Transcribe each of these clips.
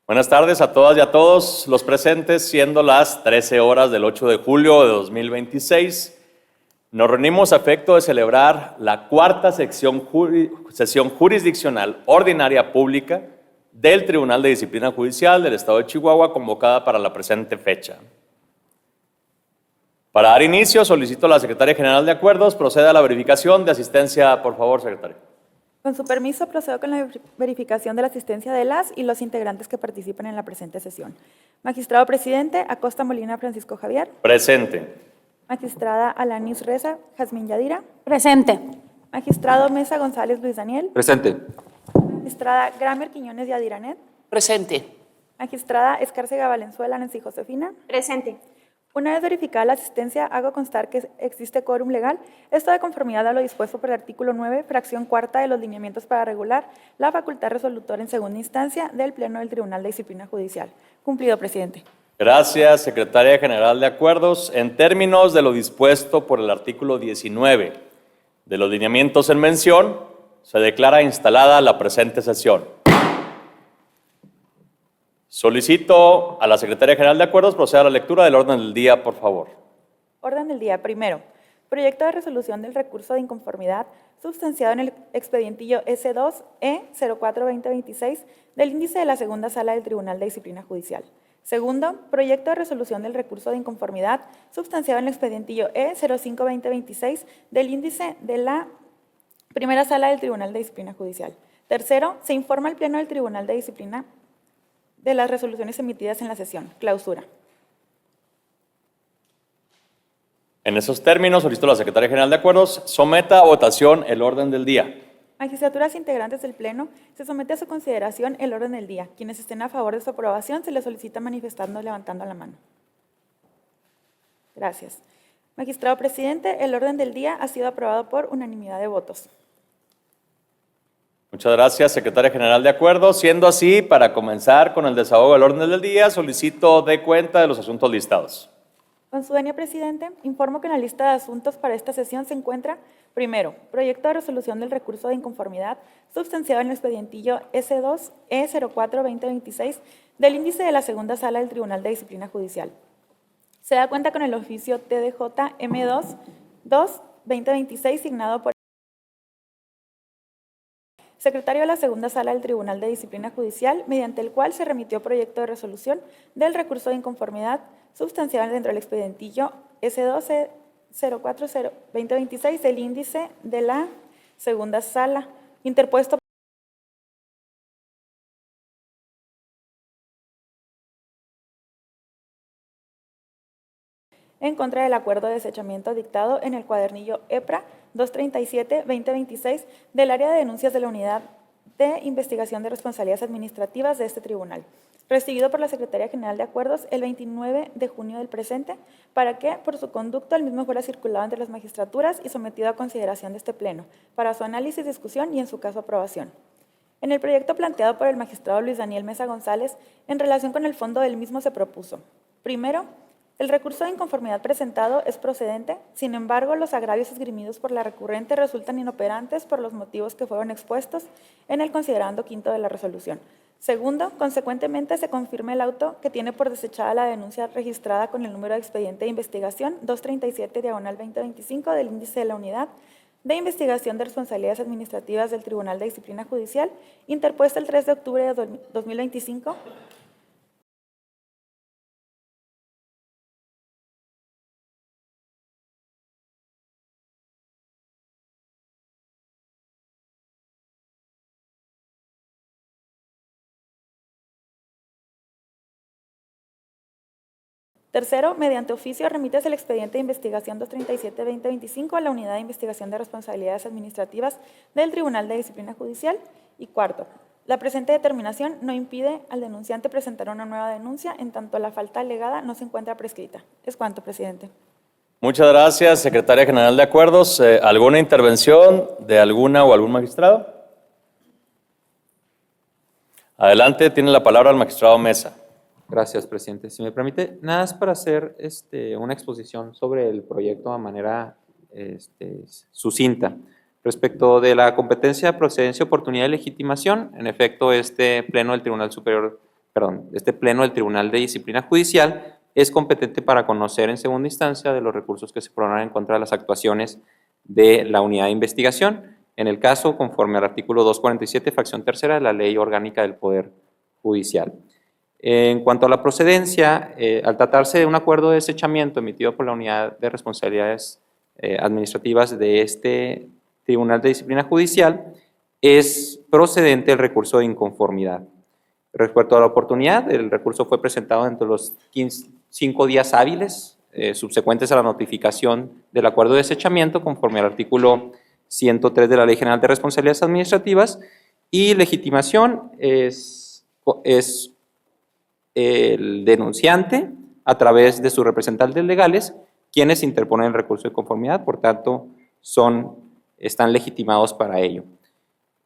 Buenas tardes a todas y a todos los presentes, siendo las 13 horas del 8 de julio de 2026. Nos reunimos a efecto de celebrar la cuarta sesión jurisdiccional ordinaria pública del Tribunal de Disciplina Judicial del Estado de Chihuahua, convocada para la presente fecha. Para dar inicio, solicito a la Secretaria General de Acuerdos proceda a la verificación de asistencia. Por favor, secretaria. Con su permiso, procedo con la verificación de la asistencia de las y los integrantes que participan en la presente sesión. Magistrado presidente, Acosta Molina Francisco Javier. Presente. Magistrada Alanis Reza Jazmín Yadira. Presente. Magistrado Mesa González Luis Daniel. Presente. Magistrada Gramer Quiñones Yadiranet. Presente. Magistrada Escárcega Valenzuela Nancy Josefina. Presente. Una vez verificada la asistencia, hago constar que existe quórum legal, esto de conformidad a lo dispuesto por el artículo 9, fracción cuarta de los lineamientos para regular la facultad resolutora en segunda instancia del Pleno del Tribunal de Disciplina Judicial. Cumplido, presidente. Gracias, Secretaria General de Acuerdos. En términos de lo dispuesto por el artículo 19 de los lineamientos en mención, se declara instalada la presente sesión. Solicito a la Secretaria General de Acuerdos proceder a la lectura del orden del día, por favor. Orden del día. Primero, proyecto de resolución del recurso de inconformidad substanciado en el expedientillo S2E04-2026 del índice de la segunda sala del Tribunal de Disciplina Judicial. Segundo, proyecto de resolución del recurso de inconformidad substanciado en el expedientillo E05-2026 del índice de la primera sala del Tribunal de Disciplina Judicial. Tercero, se informa al Pleno del Tribunal de Disciplina de las resoluciones emitidas en la sesión. Clausura. En esos términos, solicito a la Secretaria General de Acuerdos someta a votación el orden del día. Magistraturas integrantes del Pleno, se somete a su consideración el orden del día. Quienes estén a favor de su aprobación, se les solicita manifestando levantando la mano. Gracias. Magistrado presidente, el orden del día ha sido aprobado por unanimidad de votos. Muchas gracias, Secretaria General de Acuerdos. Siendo así, para comenzar con el desahogo del orden del día, solicito dé cuenta de los asuntos listados. Con su venia, presidente, informo que en la lista de asuntos para esta sesión se encuentra, primero, proyecto de resolución del recurso de inconformidad substanciado en el expedientillo S2E04-2026 del índice de la segunda sala del Tribunal de Disciplina Judicial. Se da cuenta con el oficio TDJ M2-2026 signado por secretario de la segunda sala del Tribunal de Disciplina Judicial, mediante el cual se remitió proyecto de resolución del recurso de inconformidad substanciado dentro del expedientillo S2E04-2026 del índice de la segunda sala, interpuesto en contra del acuerdo de desechamiento dictado en el cuadernillo EPRA 237-2026 del área de denuncias de la Unidad de Investigación de Responsabilidades Administrativas de este tribunal, recibido por la Secretaría General de Acuerdos el 29 de junio del presente, para que, por su conducto, el mismo fuera circulado entre las magistraturas y sometido a consideración de este Pleno, para su análisis, discusión y, en su caso, aprobación. En el proyecto planteado por el magistrado Luis Daniel Mesa González, en relación con el fondo del mismo se propuso, primero, el recurso de inconformidad presentado es procedente, sin embargo, los agravios esgrimidos por la recurrente resultan inoperantes por los motivos que fueron expuestos en el considerando quinto de la resolución. Segundo, consecuentemente se confirma el auto que tiene por desechada la denuncia registrada con el número de expediente de investigación 237/2025 del índice de la Unidad de Investigación de Responsabilidades Administrativas del Tribunal de Disciplina Judicial, interpuesta el 3 de octubre de 2025, tercero, mediante oficio, remites el expediente de investigación 237/2025 a la Unidad de Investigación de Responsabilidades Administrativas del Tribunal de Disciplina Judicial. Y cuarto, la presente determinación no impide al denunciante presentar una nueva denuncia, en tanto la falta alegada no se encuentra prescrita. Es cuanto, presidente. Muchas gracias, Secretaria General de Acuerdos. ¿Alguna intervención de alguna o algún magistrado? Adelante, tiene la palabra el magistrado Mesa. Gracias, presidente. Si me permite, nada más para hacer una exposición sobre el proyecto de manera sucinta. Respecto de la competencia, procedencia, oportunidad y legitimación, en efecto, este Pleno del Tribunal Superior este pleno del Tribunal de Disciplina Judicial es competente para conocer en segunda instancia de los recursos que se programan en contra de las actuaciones de la unidad de investigación, en el caso conforme al artículo 247, fracción tercera de la Ley Orgánica del Poder Judicial. En cuanto a la procedencia, al tratarse de un acuerdo de desechamiento emitido por la Unidad de Responsabilidades Administrativas de este Tribunal de Disciplina Judicial, es procedente el recurso de inconformidad. Respecto a la oportunidad, el recurso fue presentado dentro de los 5 días hábiles subsecuentes a la notificación del acuerdo de desechamiento conforme al artículo 103 de la Ley General de Responsabilidades Administrativas, y legitimación es el denunciante a través de sus representantes legales quienes interponen el recurso de conformidad, por tanto están legitimados para ello.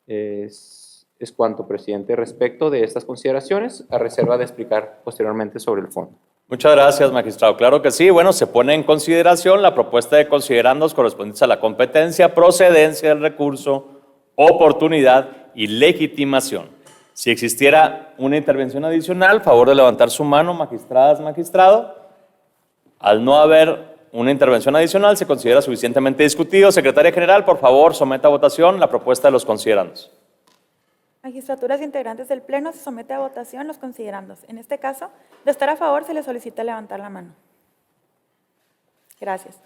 Es cuanto, presidente, respecto de estas consideraciones, a reserva de explicar posteriormente sobre el fondo. Muchas gracias, magistrado. Claro que sí. Bueno, se pone en consideración la propuesta de considerandos correspondientes a la competencia, procedencia del recurso, oportunidad y legitimación. Si existiera una intervención adicional, favor de levantar su mano, magistradas, magistrado. Al no haber una intervención adicional, se considera suficientemente discutido. Secretaria General, por favor, someta a votación la propuesta de los considerandos. Magistraturas integrantes del Pleno, se somete a votación los considerandos. En este caso, de estar a favor, se le solicita levantar la mano. Gracias.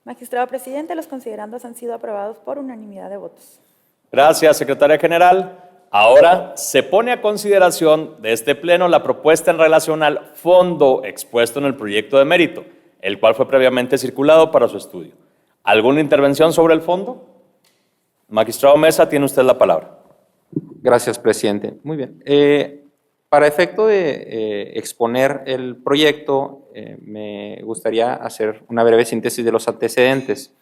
Magistrado presidente, los considerandos han sido aprobados por unanimidad de votos. Gracias, Secretaria General. Ahora se pone a consideración de este Pleno la propuesta en relación al fondo expuesto en el proyecto de mérito, el cual fue previamente circulado para su estudio. ¿Alguna intervención sobre el fondo? Magistrado Mesa, tiene usted la palabra. Gracias, presidente. Muy bien. Para efecto de exponer el proyecto, me gustaría hacer una breve síntesis de los antecedentes.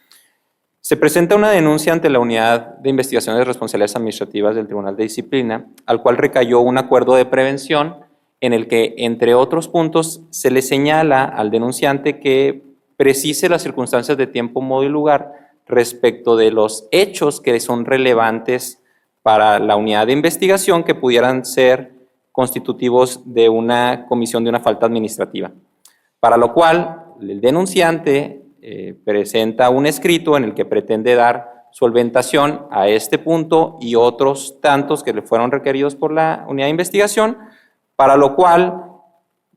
Se presenta una denuncia ante la Unidad de Investigación de Responsabilidades Administrativas del Tribunal de Disciplina, al cual recayó un acuerdo de prevención en el que, entre otros puntos, se le señala al denunciante que precise las circunstancias de tiempo, modo y lugar respecto de los hechos que son relevantes para la unidad de investigación que pudieran ser constitutivos de una comisión de una falta administrativa. Para lo cual, el denunciante presenta un escrito en el que pretende dar solventación a este punto y otros tantos que le fueron requeridos por la unidad de investigación, para lo cual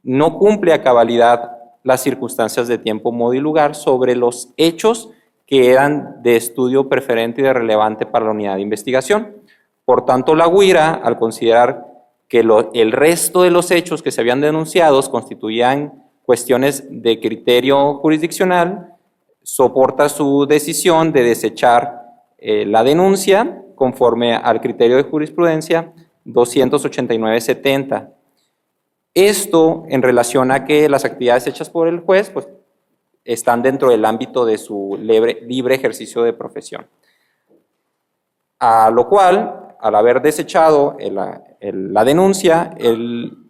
no cumple a cabalidad las circunstancias de tiempo, modo y lugar sobre los hechos que eran de estudio preferente y de relevante para la unidad de investigación. Por tanto, la UIRA, al considerar que el resto de los hechos que se habían denunciado constituían cuestiones de criterio jurisdiccional, soporta su decisión de desechar la denuncia conforme al criterio de jurisprudencia 289-70. Esto en relación a que las actividades hechas por el juez pues, están dentro del ámbito de su libre ejercicio de profesión. A lo cual, al haber desechado la denuncia, el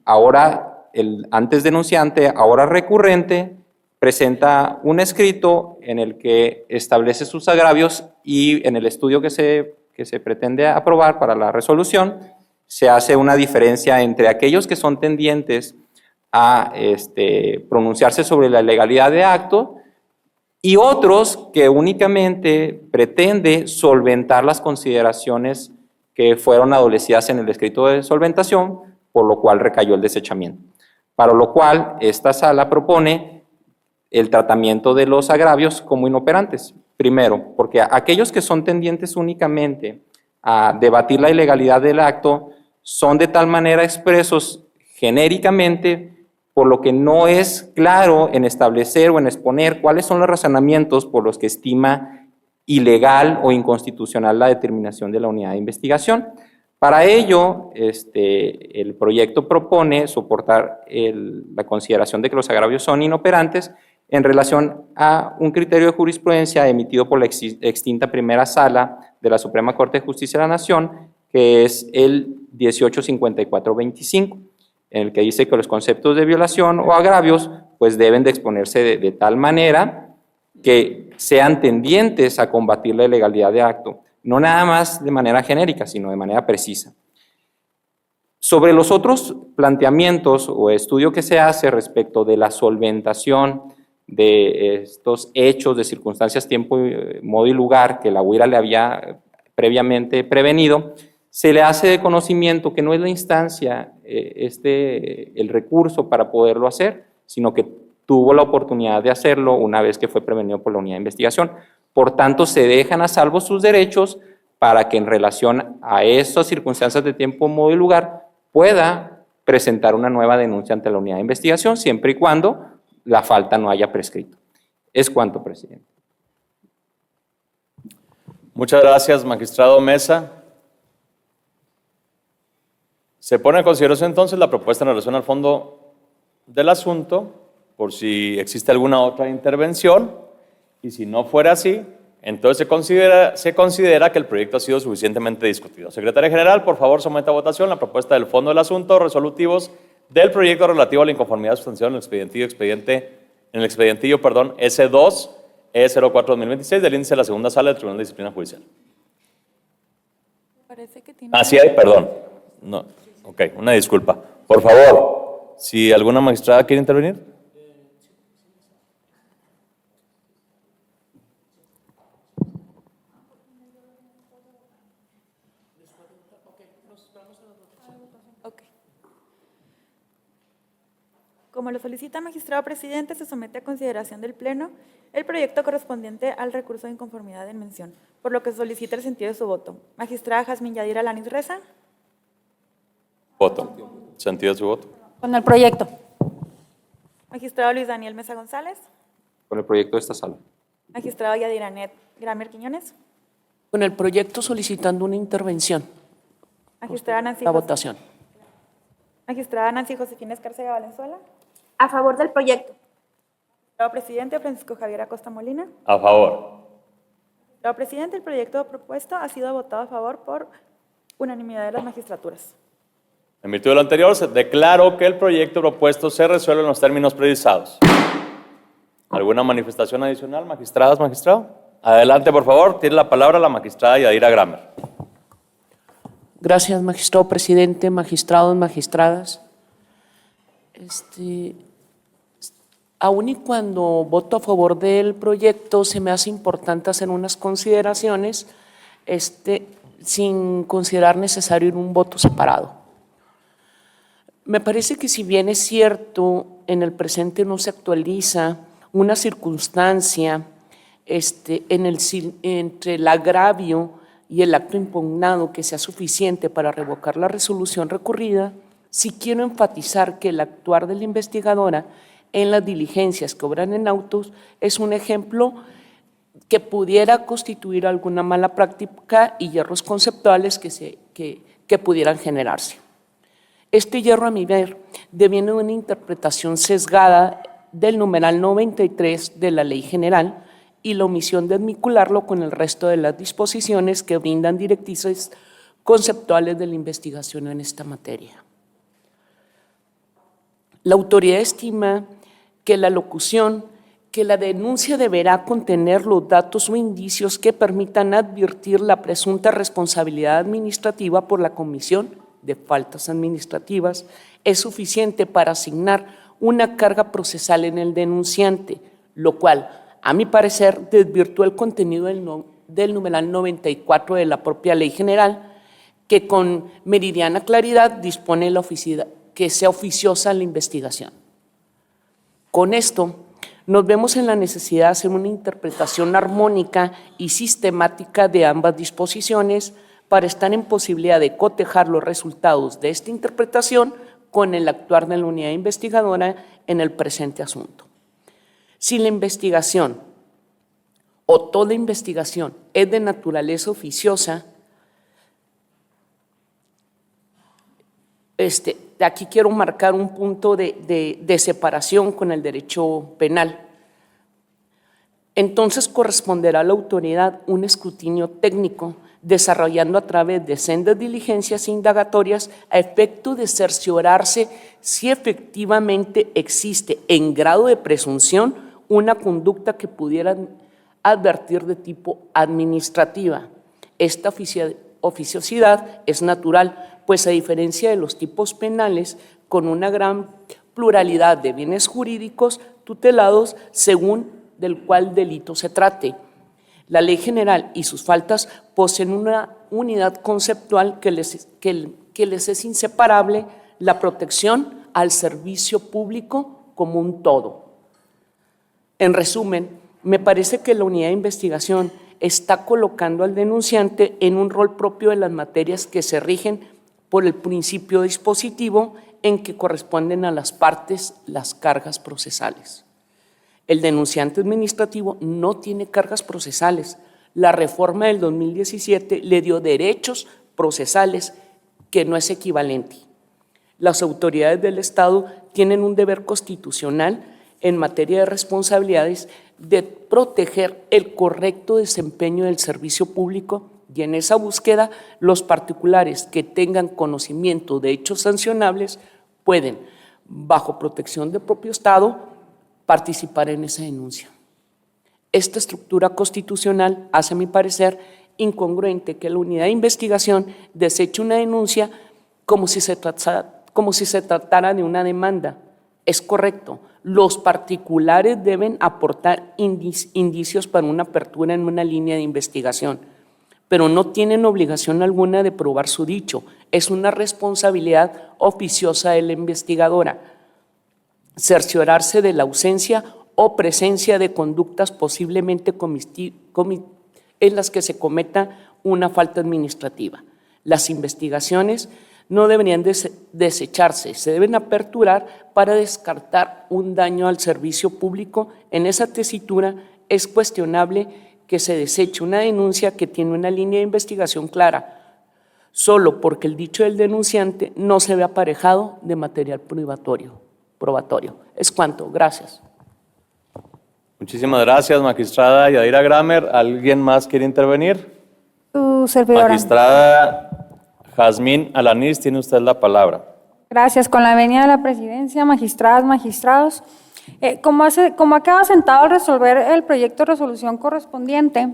antes denunciante, ahora recurrente, presenta un escrito en el que establece sus agravios y en el estudio que se pretende aprobar para la resolución, se hace una diferencia entre aquellos que son tendientes a pronunciarse sobre la legalidad de acto y otros que únicamente pretende solventar las consideraciones que fueron adolecidas en el escrito de solventación, por lo cual recayó el desechamiento. Para lo cual, esta sala propone el tratamiento de los agravios como inoperantes. Primero, porque aquellos que son tendientes únicamente a debatir la ilegalidad del acto son de tal manera expresos genéricamente, por lo que no es claro en establecer o en exponer cuáles son los razonamientos por los que estima ilegal o inconstitucional la determinación de la unidad de investigación. Para ello, el proyecto propone soportar la consideración de que los agravios son inoperantes en relación a un criterio de jurisprudencia emitido por la extinta primera sala de la Suprema Corte de Justicia de la Nación, que es el 1854-25, en el que dice que los conceptos de violación o agravios pues deben de exponerse de tal manera que sean tendientes a combatir la ilegalidad de acto, no nada más de manera genérica, sino de manera precisa. Sobre los otros planteamientos o estudio que se hace respecto de la solventación de estos hechos de circunstancias, tiempo, modo y lugar que la UIRA le había previamente prevenido, se le hace de conocimiento que no es la instancia el recurso para poderlo hacer, sino que tuvo la oportunidad de hacerlo una vez que fue prevenido por la unidad de investigación. Por tanto, se dejan a salvo sus derechos para que en relación a esas circunstancias de tiempo, modo y lugar pueda presentar una nueva denuncia ante la unidad de investigación, siempre y cuando la falta no haya prescrito. Es cuanto, presidente. Muchas gracias, magistrado Mesa. Se pone en consideración entonces la propuesta en relación al fondo del asunto, por si existe alguna otra intervención, y si no fuera así, entonces se considera que el proyecto ha sido suficientemente discutido. Secretaria General, por favor, someta a votación la propuesta del fondo del asunto, resolutivos del proyecto relativo a la inconformidad sustancial en el expedientillo S2 E04-2026 del índice de la segunda sala del Tribunal de Disciplina Judicial. Parece que tiene... Ah, sí hay, perdón. No, ok, una disculpa. Por favor, si alguna magistrada quiere intervenir. Ok. Como lo solicita magistrado presidente, se somete a consideración del Pleno el proyecto correspondiente al recurso de inconformidad en mención, por lo que solicita el sentido de su voto. Magistrada Jazmín Yadira Lanis Reza. Voto. ¿Sentido de su voto? Con el proyecto. Magistrado Luis Daniel Mesa González. Con el proyecto de esta sala. Magistrado Yadiranet Gramer Quiñones. Con el proyecto solicitando una intervención. Magistrada Nancy, La votación. Magistrada Nancy Josefina Escárcega Valenzuela. A favor del proyecto. Magistrado presidente Francisco Javier Acosta Molina. A favor. Magistrado presidente, el proyecto propuesto ha sido votado a favor por unanimidad de las magistraturas. En virtud de lo anterior, se declaró que el proyecto propuesto se resuelve en los términos precisados. ¿Alguna manifestación adicional, magistradas, magistrado? Adelante, por favor. Tiene la palabra la magistrada Yadira Gramer. Gracias, magistrado presidente, magistrados, magistradas. Aún y cuando voto a favor del proyecto, se me hace importante hacer unas consideraciones sin considerar necesario un voto separado. Me parece que si bien es cierto, en el presente no se actualiza una circunstancia entre el agravio y el acto impugnado que sea suficiente para revocar la resolución recurrida, sí quiero enfatizar que el actuar de la investigadora en las diligencias que obran en autos es un ejemplo que pudiera constituir alguna mala práctica y hierros conceptuales que pudieran generarse. Este hierro, a mi ver, deviene de una interpretación sesgada del numeral 93 de la Ley General y la omisión de vincularlo con el resto de las disposiciones que brindan directrices conceptuales de la investigación en esta materia. La autoridad estima que la locución, que la denuncia deberá contener los datos o indicios que permitan advertir la presunta responsabilidad administrativa por la comisión de faltas administrativas, es suficiente para asignar una carga procesal en el denunciante, lo cual, a mi parecer, desvirtúa el contenido del numeral 94 de la propia Ley General, que con meridiana claridad dispone que sea oficiosa la investigación. Con esto, nos vemos en la necesidad de hacer una interpretación armónica y sistemática de ambas disposiciones para estar en posibilidad de cotejar los resultados de esta interpretación con el actuar de la unidad investigadora en el presente asunto. Si la investigación o toda investigación es de naturaleza oficiosa, aquí quiero marcar un punto de separación con el derecho penal. Entonces corresponderá a la autoridad un escrutinio técnico desarrollando a través de sendas diligencias indagatorias a efecto de cerciorarse si efectivamente existe en grado de presunción una conducta que pudiera advertir de tipo administrativa. Esta oficiosidad es natural, pues a diferencia de los tipos penales, con una gran pluralidad de bienes jurídicos tutelados según del cual delito se trate. La ley general y sus faltas poseen una unidad conceptual que les es inseparable: la protección al servicio público como un todo. En resumen, me parece que la unidad de investigación está colocando al denunciante en un rol propio de las materias que se rigen por el principio dispositivo en que corresponden a las partes las cargas procesales. El denunciante administrativo no tiene cargas procesales. La reforma del 2017 le dio derechos procesales, que no es equivalente. Las autoridades del Estado tienen un deber constitucional en materia de responsabilidades de proteger el correcto desempeño del servicio público, y en esa búsqueda los particulares que tengan conocimiento de hechos sancionables pueden, bajo protección del propio Estado, participar en esa denuncia. Esta estructura constitucional hace, a mi parecer, incongruente que la unidad de investigación deseche una denuncia como si se tratara de una demanda. Es correcto, los particulares deben aportar indicios para una apertura en una línea de investigación, pero no tienen obligación alguna de probar su dicho. Es una responsabilidad oficiosa de la investigadora cerciorarse de la ausencia o presencia de conductas posiblemente en las que se cometa una falta administrativa. Las investigaciones no deberían desecharse, se deben aperturar para descartar un daño al servicio público. En esa tesitura es cuestionable que se deseche una denuncia que tiene una línea de investigación clara, solo porque el dicho del denunciante no se ve aparejado de material probatorio. Es cuanto. Gracias. Muchísimas gracias, magistrada Yadira Gramer. ¿Alguien más quiere intervenir? Tu servidora. Magistrada Jazmín Alanís, tiene usted la palabra. Gracias. Con la venia de la presidencia, magistradas, magistrados, como ha quedado sentado al resolver el proyecto de resolución correspondiente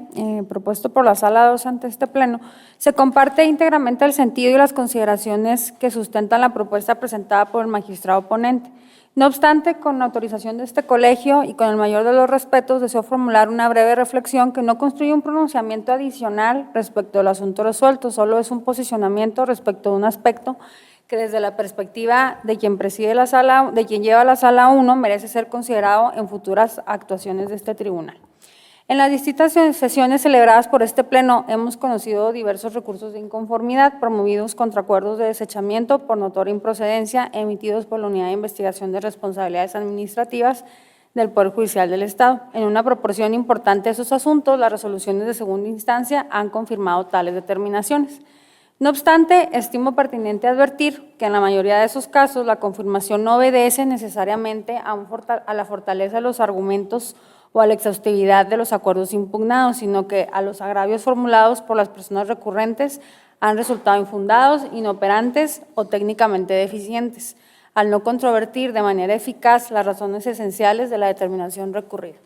propuesto por la Sala 2 ante este Pleno, se comparte íntegramente el sentido y las consideraciones que sustentan la propuesta presentada por el magistrado ponente. No obstante, con autorización de este colegio y con el mayor de los respetos, deseo formular una breve reflexión que no construye un pronunciamiento adicional respecto al asunto resuelto, solo es un posicionamiento respecto a un aspecto que desde la perspectiva de quien preside la sala, de quien lleva la sala 1, merece ser considerado en futuras actuaciones de este tribunal. En las distintas sesiones celebradas por este Pleno hemos conocido diversos recursos de inconformidad promovidos contra acuerdos de desechamiento por notoria improcedencia emitidos por la Unidad de Investigación de Responsabilidades Administrativas del Poder Judicial del Estado. En una proporción importante de esos asuntos, las resoluciones de segunda instancia han confirmado tales determinaciones. No obstante, estimo pertinente advertir que en la mayoría de esos casos la confirmación no obedece necesariamente a la fortaleza de los argumentos o a la exhaustividad de los acuerdos impugnados, sino que a los agravios formulados por las personas recurrentes han resultado infundados, inoperantes o técnicamente deficientes, al no controvertir de manera eficaz las razones esenciales de la determinación recurrida.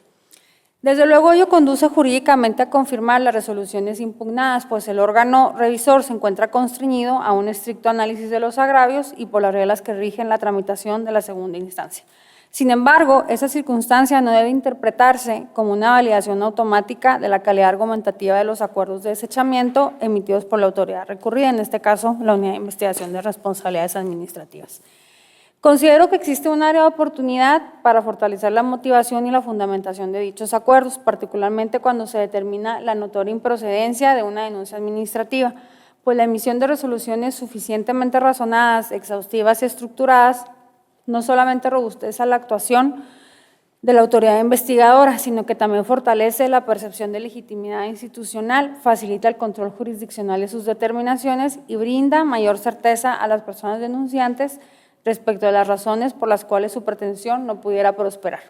Desde luego, ello conduce jurídicamente a confirmar las resoluciones impugnadas, pues el órgano revisor se encuentra constreñido a un estricto análisis de los agravios y por las reglas que rigen la tramitación de la segunda instancia. Sin embargo, esa circunstancia no debe interpretarse como una validación automática de la calidad argumentativa de los acuerdos de desechamiento emitidos por la autoridad recurrida, en este caso la Unidad de Investigación de Responsabilidades Administrativas. Considero que existe un área de oportunidad para fortalecer la motivación y la fundamentación de dichos acuerdos, particularmente cuando se determina la notoria improcedencia de una denuncia administrativa, pues la emisión de resoluciones suficientemente razonadas, exhaustivas y estructuradas no solamente robustece la actuación de la autoridad investigadora, sino que también fortalece la percepción de legitimidad institucional, facilita el control jurisdiccional de sus determinaciones y brinda mayor certeza a las personas denunciantes respecto de las razones por las cuales su pretensión no pudiera prosperar.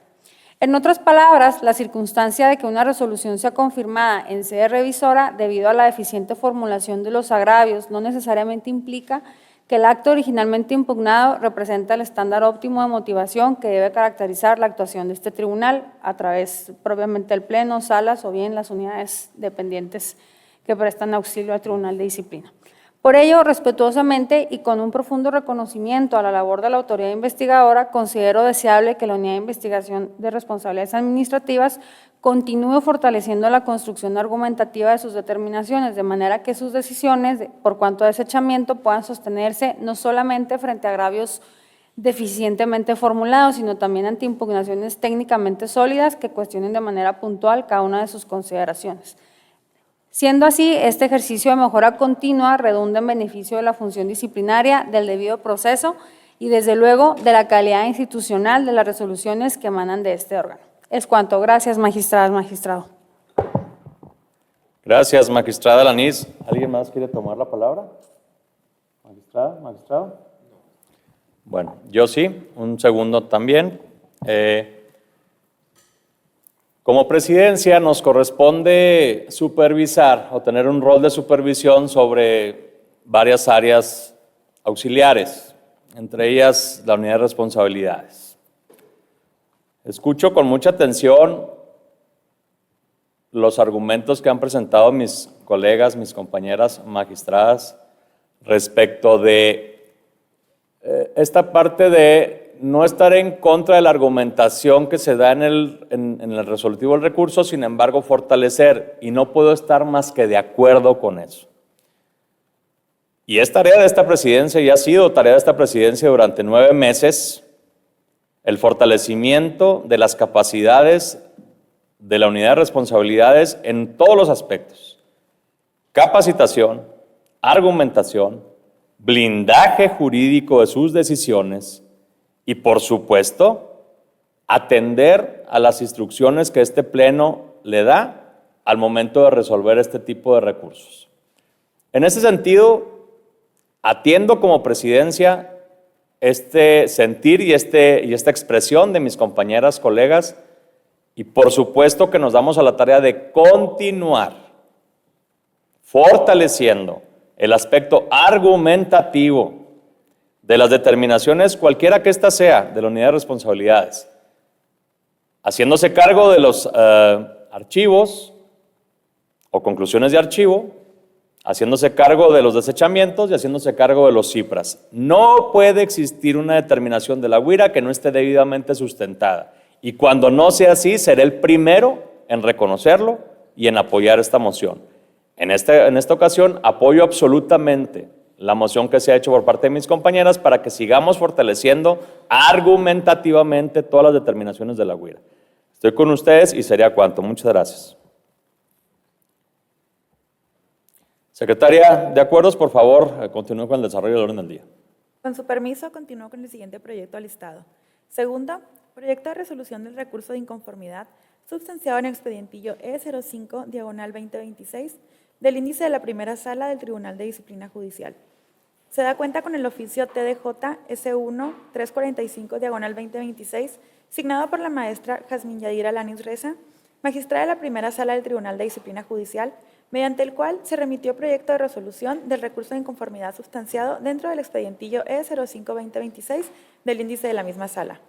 En otras palabras, la circunstancia de que una resolución sea confirmada en sede revisora debido a la deficiente formulación de los agravios no necesariamente implica que el acto originalmente impugnado representa el estándar óptimo de motivación que debe caracterizar la actuación de este tribunal a través propiamente del Pleno, salas o bien las unidades dependientes que prestan auxilio al Tribunal de Disciplina. Por ello, respetuosamente y con un profundo reconocimiento a la labor de la autoridad investigadora, considero deseable que la Unidad de Investigación de Responsabilidades Administrativas continúe fortaleciendo la construcción argumentativa de sus determinaciones, de manera que sus decisiones, por cuanto a desechamiento, puedan sostenerse no solamente frente a agravios deficientemente formulados, sino también ante impugnaciones técnicamente sólidas que cuestionen de manera puntual cada una de sus consideraciones. Siendo así, este ejercicio de mejora continua redunda en beneficio de la función disciplinaria, del debido proceso y, desde luego, de la calidad institucional de las resoluciones que emanan de este órgano. Es cuanto. Gracias, magistradas, magistrado. Gracias, magistrada Alanís. ¿Alguien más quiere tomar la palabra? ¿Magistrada? ¿Magistrado? Bueno, yo sí, un segundo también. Como presidencia nos corresponde supervisar o tener un rol de supervisión sobre varias áreas auxiliares, entre ellas la unidad de responsabilidades. Escucho con mucha atención los argumentos que han presentado mis colegas, mis compañeras magistradas respecto de esta parte de no estar en contra de la argumentación que se da en el resolutivo del recurso, sin embargo fortalecer, y no puedo estar más que de acuerdo con eso. Y es tarea de esta presidencia, y ha sido tarea de esta presidencia durante 9 meses, el fortalecimiento de las capacidades de la unidad de responsabilidades en todos los aspectos: capacitación, argumentación, blindaje jurídico de sus decisiones y, por supuesto, atender a las instrucciones que este Pleno le da al momento de resolver este tipo de recursos. En ese sentido, atiendo como presidencia este sentir y esta expresión de mis compañeras, colegas, y por supuesto que nos damos a la tarea de continuar fortaleciendo el aspecto argumentativo de las determinaciones, cualquiera que ésta sea, de la unidad de responsabilidades, haciéndose cargo de los archivos o conclusiones de archivo, haciéndose cargo de los desechamientos y haciéndose cargo de los cifras. No puede existir una determinación de la UIRA que no esté debidamente sustentada. Y cuando no sea así, seré el primero en reconocerlo y en apoyar esta moción. En esta ocasión, apoyo absolutamente la moción que se ha hecho por parte de mis compañeras para que sigamos fortaleciendo argumentativamente todas las determinaciones de la UIRA. Estoy con ustedes y sería cuanto. Muchas gracias. Secretaria de Acuerdos, por favor, continúe con el desarrollo del orden del día. Con su permiso, continúo con el siguiente proyecto alistado. Segundo, proyecto de resolución del recurso de inconformidad substanciado en el expedientillo E05/2026 del índice de la primera sala del Tribunal de Disciplina Judicial. Se da cuenta con el oficio TDJ S1-345/2026, signado por la maestra Jazmín Yadira Alanís Reza, magistrada de la primera sala del Tribunal de Disciplina Judicial, mediante el cual se remitió proyecto de resolución del recurso de inconformidad sustanciado dentro del expedientillo E05/2026 del índice de la misma sala,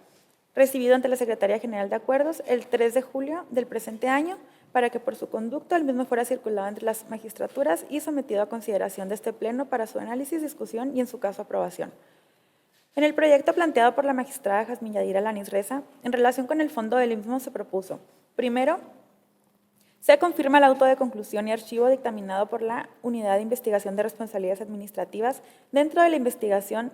recibido ante la Secretaría General de Acuerdos el 3 de julio del presente año, para que por su conducto el mismo fuera circulado entre las magistraturas y sometido a consideración de este Pleno para su análisis, discusión y, en su caso, aprobación. En el proyecto planteado por la magistrada Jazmín Yadira Alanís Reza, en relación con el fondo del mismo se propuso: primero, se confirma el auto de conclusión y archivo dictaminado por la Unidad de Investigación de Responsabilidades Administrativas dentro de la investigación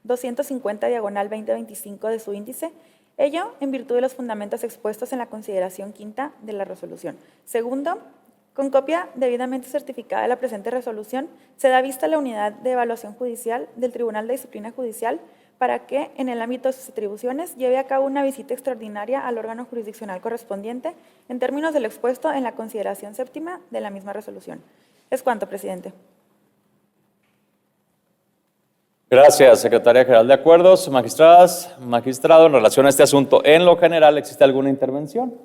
250/2025 de su índice, ello en virtud de los fundamentos expuestos en la consideración quinta de la resolución. Segundo, con copia debidamente certificada de la presente resolución, se da vista a la Unidad de Evaluación Judicial del Tribunal de Disciplina Judicial para que, en el ámbito de sus atribuciones, lleve a cabo una visita extraordinaria al órgano jurisdiccional correspondiente en términos de lo expuesto en la consideración séptima de la misma resolución. Es cuanto, presidente. Gracias, Secretaria General de Acuerdos. Magistradas, magistrado, en relación a este asunto, en lo general, ¿existe alguna intervención?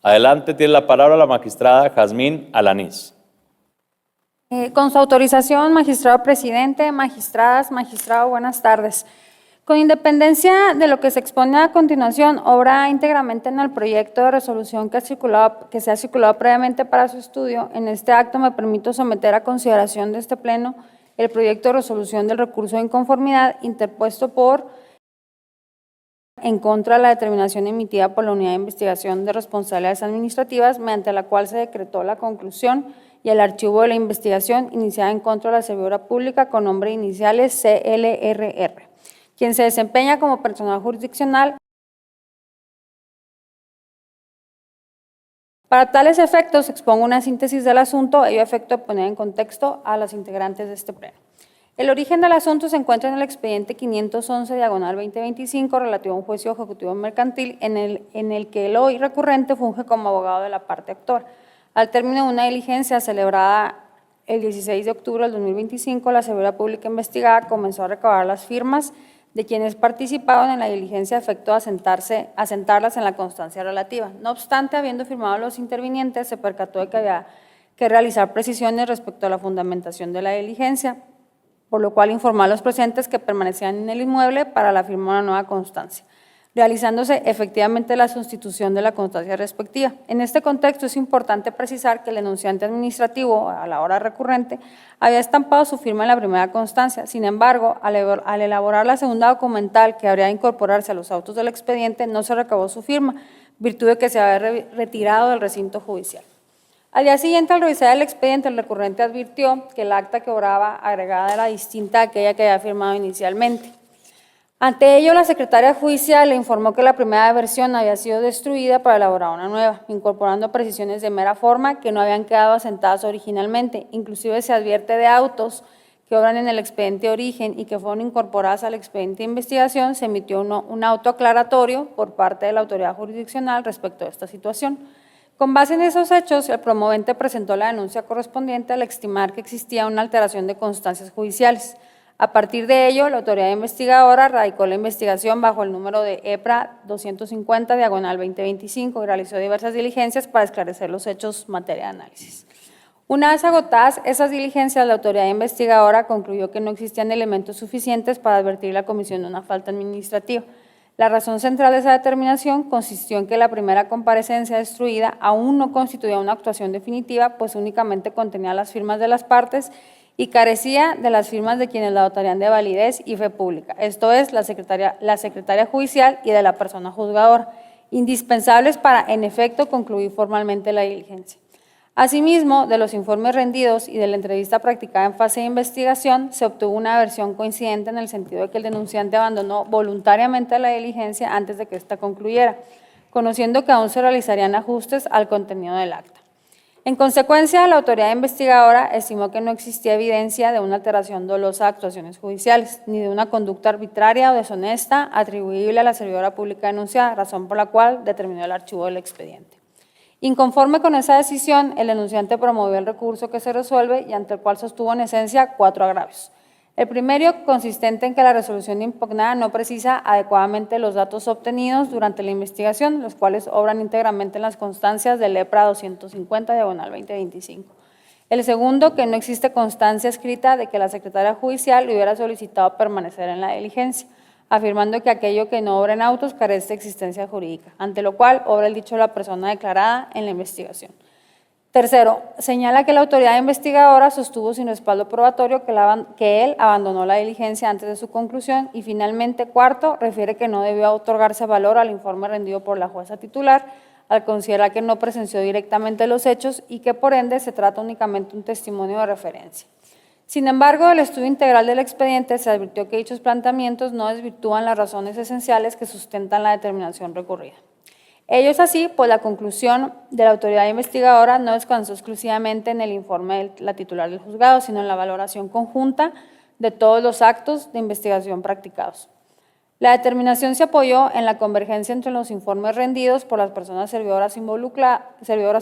Adelante, tiene la palabra la magistrada Jazmín Alanís. Con su autorización, magistrado presidente, magistradas, magistrado, buenas tardes. Con independencia de lo que se expone a continuación, obra íntegramente en el proyecto de resolución que se ha circulado previamente para su estudio. En este acto me permito someter a consideración de este Pleno el proyecto de resolución del recurso de inconformidad interpuesto en contra de la determinación emitida por la Unidad de Investigación de Responsabilidades Administrativas, mediante la cual se decretó la conclusión y el archivo de la investigación iniciada en contra de la servidora pública con nombre de iniciales CLRR, quien se desempeña como personal jurisdiccional. Para tales efectos, expongo una síntesis del asunto, ello a efecto de poner en contexto a los integrantes de este Pleno. El origen del asunto se encuentra en el expediente 511/2025 relativo a un juicio ejecutivo mercantil en el que el hoy recurrente funge como abogado de la parte actora. Al término de una diligencia celebrada el 16 de octubre del 2025, la servidora pública investigada comenzó a recabar las firmas de quienes participaban en la diligencia a efecto de asentarlas en la constancia relativa. No obstante, habiendo firmado los intervinientes, se percató de que había que realizar precisiones respecto a la fundamentación de la diligencia, por lo cual informó a los presentes que permanecían en el inmueble para la firma de una nueva constancia, realizándose efectivamente la sustitución de la constancia respectiva. En este contexto es importante precisar que el denunciante administrativo, a la hora recurrente, había estampado su firma en la primera constancia. Sin embargo, al elaborar la segunda documental que habría de incorporarse a los autos del expediente, no se recabó su firma, virtud de que se había retirado del recinto judicial. Al día siguiente, al revisar el expediente, el recurrente advirtió que el acta que obraba agregada era distinta a aquella que había firmado inicialmente. Ante ello, la secretaria judicial le informó que la primera versión había sido destruida para elaborar una nueva, incorporando precisiones de mera forma que no habían quedado asentadas originalmente. Inclusive se advierte de autos que obran en el expediente de origen y que fueron incorporadas al expediente de investigación. Se emitió un auto aclaratorio por parte de la autoridad jurisdiccional respecto a esta situación. Con base en esos hechos, el promovente presentó la denuncia correspondiente al estimar que existía una alteración de constancias judiciales. A partir de ello, la autoridad investigadora radicó la investigación bajo el número de EPRA 250/2025 y realizó diversas diligencias para esclarecer los hechos materia de análisis. Una vez agotadas esas diligencias, la autoridad investigadora concluyó que no existían elementos suficientes para advertir la comisión de una falta administrativa. La razón central de esa determinación consistió en que la primera comparecencia destruida aún no constituía una actuación definitiva, pues únicamente contenía las firmas de las partes y carecía de las firmas de quienes la dotarían de validez y fe pública, esto es, la secretaria judicial y de la persona juzgadora, indispensables para, en efecto, concluir formalmente la diligencia. Asimismo, de los informes rendidos y de la entrevista practicada en fase de investigación, se obtuvo una versión coincidente en el sentido de que el denunciante abandonó voluntariamente la diligencia antes de que ésta concluyera, conociendo que aún se realizarían ajustes al contenido del acta. En consecuencia, la autoridad investigadora estimó que no existía evidencia de una alteración dolosa de actuaciones judiciales, ni de una conducta arbitraria o deshonesta atribuible a la servidora pública denunciada, razón por la cual determinó el archivo del expediente. Inconforme con esa decisión, el denunciante promovió el recurso que se resuelve y ante el cual sostuvo en esencia 4 agravios. El primero, consistente en que la resolución impugnada no precisa adecuadamente los datos obtenidos durante la investigación, los cuales obran íntegramente en las constancias del EPRA 250/2025. El segundo, que no existe constancia escrita de que la secretaria judicial le hubiera solicitado permanecer en la diligencia, afirmando que aquello que no obra en autos carece de existencia jurídica, ante lo cual obra el dicho de la persona declarada en la investigación. Tercero, señala que la autoridad investigadora sostuvo sin respaldo probatorio que él abandonó la diligencia antes de su conclusión y finalmente, cuarto, refiere que no debió otorgarse valor al informe rendido por la jueza titular al considerar que no presenció directamente los hechos y que por ende se trata únicamente de un testimonio de referencia. Sin embargo, del estudio integral del expediente se advirtió que dichos planteamientos no desvirtúan las razones esenciales que sustentan la determinación recurrida. Ello es así, pues la conclusión de la autoridad investigadora no descansó exclusivamente en el informe de la titular del juzgado, sino en la valoración conjunta de todos los actos de investigación practicados. La determinación se apoyó en la convergencia entre los informes rendidos por las personas servidoras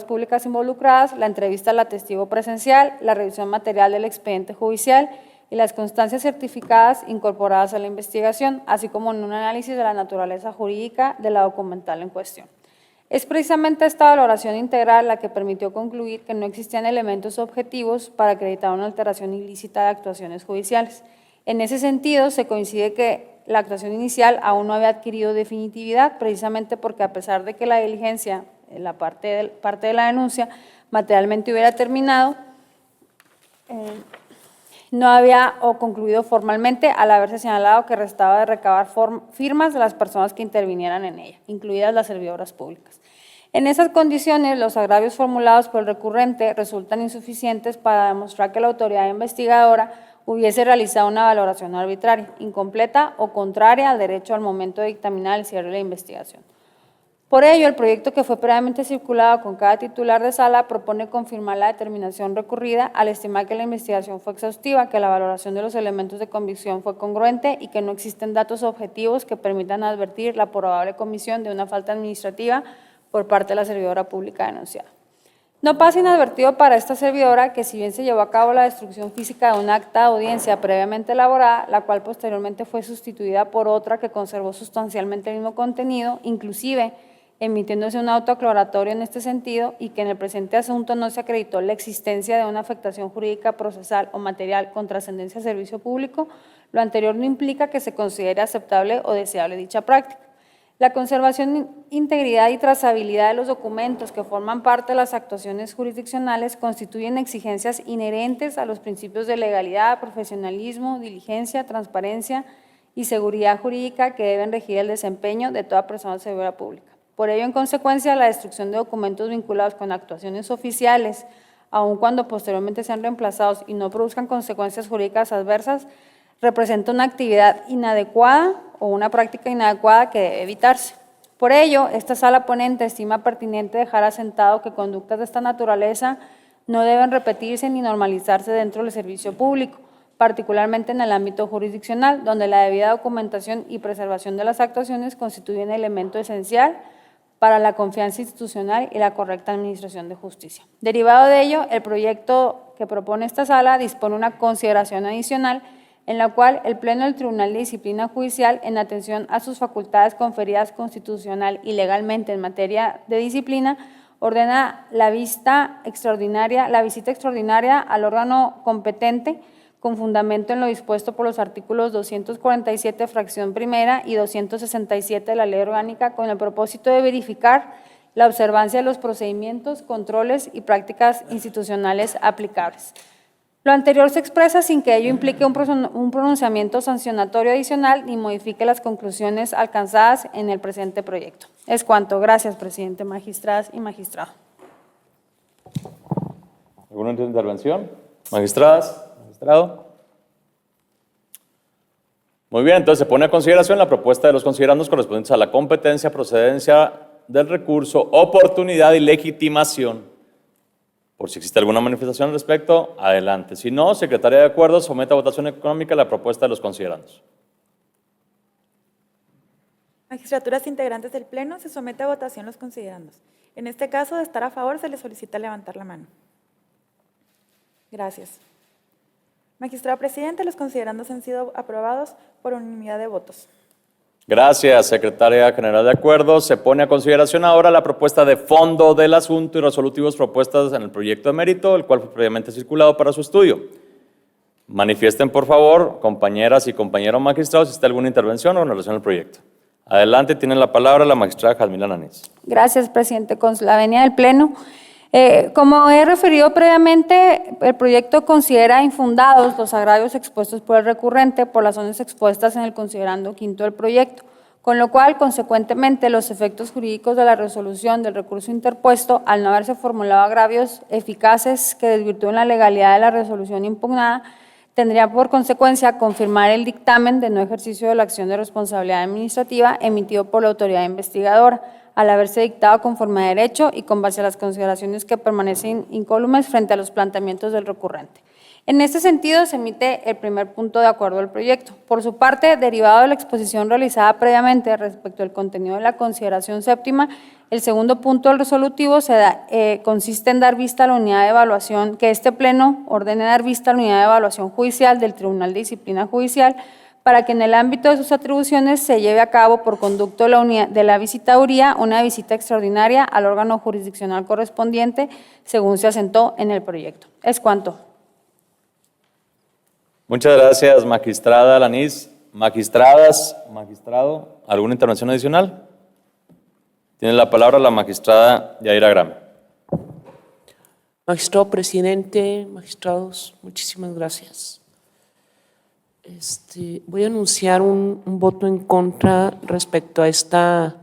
públicas involucradas, la entrevista al testigo presencial, la revisión material del expediente judicial y las constancias certificadas incorporadas a la investigación, así como en un análisis de la naturaleza jurídica de la documental en cuestión. Es precisamente esta valoración integral la que permitió concluir que no existían elementos objetivos para acreditar una alteración ilícita de actuaciones judiciales. En ese sentido, se coincide que la actuación inicial aún no había adquirido definitividad, precisamente porque a pesar de que la diligencia, la parte de la denuncia, materialmente hubiera terminado, no había concluido formalmente al haberse señalado que restaba de recabar firmas de las personas que intervinieran en ella, incluidas las servidoras públicas. En esas condiciones, los agravios formulados por el recurrente resultan insuficientes para demostrar que la autoridad investigadora hubiese realizado una valoración arbitraria, incompleta o contraria al derecho al momento de dictaminar el cierre de la investigación. Por ello, el proyecto que fue previamente circulado con cada titular de sala propone confirmar la determinación recurrida al estimar que la investigación fue exhaustiva, que la valoración de los elementos de convicción fue congruente y que no existen datos objetivos que permitan advertir la probable comisión de una falta administrativa por parte de la servidora pública denunciada. No pasa inadvertido para esta servidora que si bien se llevó a cabo la destrucción física de un acta de audiencia previamente elaborada, la cual posteriormente fue sustituida por otra que conservó sustancialmente el mismo contenido, inclusive emitiéndose un auto aclaratorio en este sentido, y que en el presente asunto no se acreditó la existencia de una afectación jurídica, procesal o material con trascendencia al servicio público, lo anterior no implica que se considere aceptable o deseable dicha práctica. La conservación, integridad y trazabilidad de los documentos que forman parte de las actuaciones jurisdiccionales constituyen exigencias inherentes a los principios de legalidad, profesionalismo, diligencia, transparencia y seguridad jurídica que deben regir el desempeño de toda persona servidora pública. Por ello, en consecuencia, la destrucción de documentos vinculados con actuaciones oficiales, aun cuando posteriormente sean reemplazados y no produzcan consecuencias jurídicas adversas, representa una actividad inadecuada o una práctica inadecuada que debe evitarse. Por ello, esta sala ponente estima pertinente dejar asentado que conductas de esta naturaleza no deben repetirse ni normalizarse dentro del servicio público, particularmente en el ámbito jurisdiccional, donde la debida documentación y preservación de las actuaciones constituyen elemento esencial para la confianza institucional y la correcta administración de justicia. Derivado de ello, el proyecto que propone esta sala dispone una consideración adicional en la cual el Pleno del Tribunal de Disciplina Judicial, en atención a sus facultades conferidas constitucional y legalmente en materia de disciplina, ordena la visita extraordinaria al órgano competente con fundamento en lo dispuesto por los artículos 247, fracción primera, y 267 de la Ley Orgánica, con el propósito de verificar la observancia de los procedimientos, controles y prácticas institucionales aplicables. Lo anterior se expresa sin que ello implique un pronunciamiento sancionatorio adicional ni modifique las conclusiones alcanzadas en el presente proyecto. Es cuanto. Gracias, presidente, magistradas y magistrado. ¿Alguna intervención? Magistradas, magistrado. Muy bien, entonces se pone a consideración la propuesta de los considerandos correspondientes a la competencia, procedencia del recurso, oportunidad y legitimación. Por si existe alguna manifestación al respecto, adelante. Si no, Secretaría de Acuerdos, somete a votación económica la propuesta de los considerandos. Magistraturas integrantes del Pleno, se somete a votación los considerandos. En este caso, de estar a favor, se le solicita levantar la mano. Gracias. Magistrado presidente, los considerandos han sido aprobados por unanimidad de votos. Gracias, Secretaria General de Acuerdos. Se pone a consideración ahora la propuesta de fondo del asunto y resolutivos propuestas en el proyecto de mérito, el cual fue previamente circulado para su estudio. Manifiesten, por favor, compañeras y compañeros magistrados, si está alguna intervención o en relación al proyecto. Adelante, tiene la palabra la magistrada Jazmín Alanís. Gracias, presidente. Con la venia del Pleno. Como he referido previamente, el proyecto considera infundados los agravios expuestos por el recurrente por las razones expuestas en el considerando quinto del proyecto, con lo cual, consecuentemente, los efectos jurídicos de la resolución del recurso interpuesto, al no haberse formulado agravios eficaces que desvirtúen la legalidad de la resolución impugnada, tendría por consecuencia confirmar el dictamen de no ejercicio de la acción de responsabilidad administrativa emitido por la autoridad investigadora, al haberse dictado conforme a derecho y con base a las consideraciones que permanecen incólumes frente a los planteamientos del recurrente. En este sentido, se emite el primer punto de acuerdo al proyecto. Por su parte, derivado de la exposición realizada previamente respecto al contenido de la consideración séptima, el segundo punto del resolutivo consiste en dar vista a la unidad de evaluación, que este Pleno ordene dar vista a la unidad de evaluación judicial del Tribunal de Disciplina Judicial, para que en el ámbito de sus atribuciones se lleve a cabo por conducto de la visitaduría una visita extraordinaria al órgano jurisdiccional correspondiente, según se asentó en el proyecto. Es cuanto. Muchas gracias, magistrada Alanís. Magistradas, magistrado, ¿alguna intervención adicional? Tiene la palabra la magistrada Yaira Grame. Magistrado presidente, magistrados, muchísimas gracias. Voy a anunciar un voto en contra respecto a esta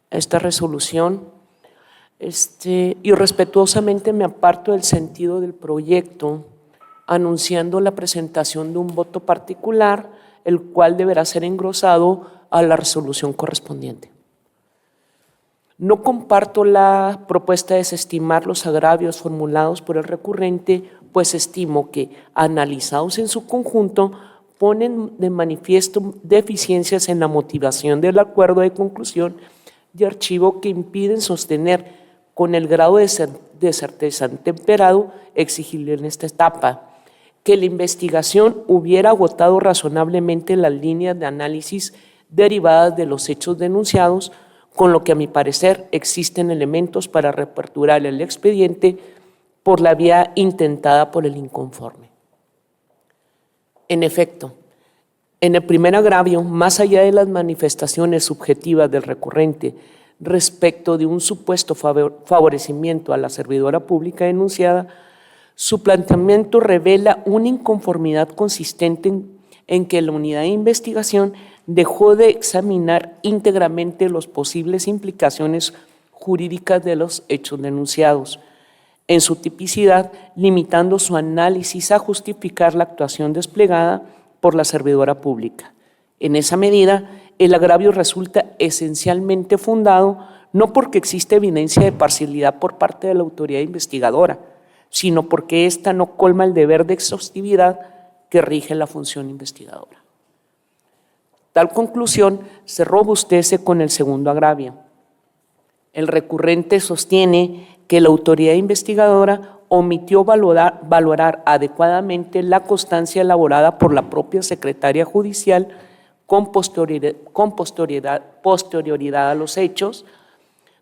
resolución. Y respetuosamente me aparto del sentido del proyecto, anunciando la presentación de un voto particular, el cual deberá ser engrosado a la resolución correspondiente. No comparto la propuesta de desestimar los agravios formulados por el recurrente, pues estimo que, analizados en su conjunto, ponen de manifiesto deficiencias en la motivación del acuerdo de conclusión y archivo que impiden sostener con el grado de certeza temperado exigible en esta etapa, que la investigación hubiera agotado razonablemente las líneas de análisis derivadas de los hechos denunciados, con lo que a mi parecer existen elementos para reaperturar el expediente por la vía intentada por el inconforme. En efecto, en el primer agravio, más allá de las manifestaciones subjetivas del recurrente respecto de un supuesto favorecimiento a la servidora pública denunciada, su planteamiento revela una inconformidad consistente en que la unidad de investigación dejó de examinar íntegramente las posibles implicaciones jurídicas de los hechos denunciados, en su tipicidad, limitando su análisis a justificar la actuación desplegada por la servidora pública. En esa medida, el agravio resulta esencialmente fundado no porque existe evidencia de parcialidad por parte de la autoridad investigadora, sino porque ésta no colma el deber de exhaustividad que rige la función investigadora. Tal conclusión se robustece con el segundo agravio. El recurrente sostiene que la autoridad investigadora omitió valorar adecuadamente la constancia elaborada por la propia secretaria judicial con posterioridad a los hechos,